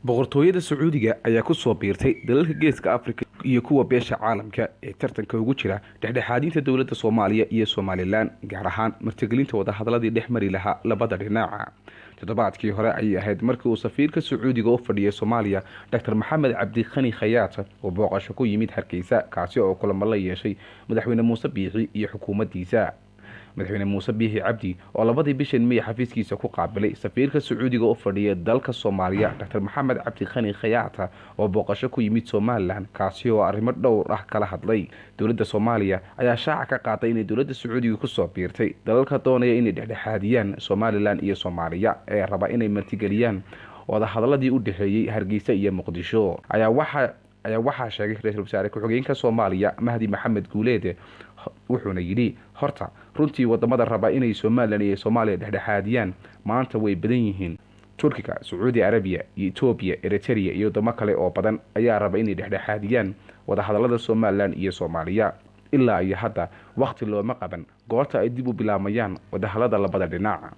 boqortooyada Sacuudiga ayaa ku soo biirtay dalalka Geeska Afrika iyo kuwa beesha caalamka ee tartanka ugu jira dhexdhexaadinta dawladda Soomaaliya iyo Somaliland gaar ahaan martigelinta wada hadalladii dhexmari lahaa labada dhinac. toddobaadkii hore ayay ahayd markii uu safiirka Sacuudiga u fadhiyay Soomaaliya Dr. Maxamed Cabdi Khani Khayaat oo booqasho ku yimid Hargeysa kaasi oo kulamo la yeeshay madaxweyne Muuse Biixi iyo xukuumaddiisa. madaxweyne Muuse Biixi Cabdi oo labadii bishan May xafiiskiisa ku qaabilay safiirka Sacuudiga u fadhiyay dalka Soomaaliya Dr. Maxamed Cabdi Khani Khayaat oo booqasho ku yimid Somaliland kaasi oo arrimo dhowr ah kala hadlay. dawladda Soomaaliya ayaa shaaca ka qaaday in dawladda Sacuudiga ku soo biirtay dalalka doonaya inay dhexdhexaadiyaan Somaliland iyo Soomaaliya ee raba inay martigeliyaan wada hadalladii u dhaxeeyay Hargeysa iyo Muqdisho. ayaa waxaa sheegay ra'iisul wasaare ku-xigeenka Soomaaliya Mahdi Maxamed Guuleed wuxuuna yidhi horta runtii wadamada raba inay Somaliland iyo Soomaaliya dhexdhexaadiyaan maanta way badan yihiin. Turkiga, Sacuudi Arabiya, Ethiopia, Eritrea iyo wadamo kale oo badan ayaa raba inay dhexdhexaadiyaan wada hadallada Somaliland iyo Soomaaliya. ilaa iyo hadda waqti looma qaban goorta ay dib u bilaamayaan wada hadallada labada dhinac.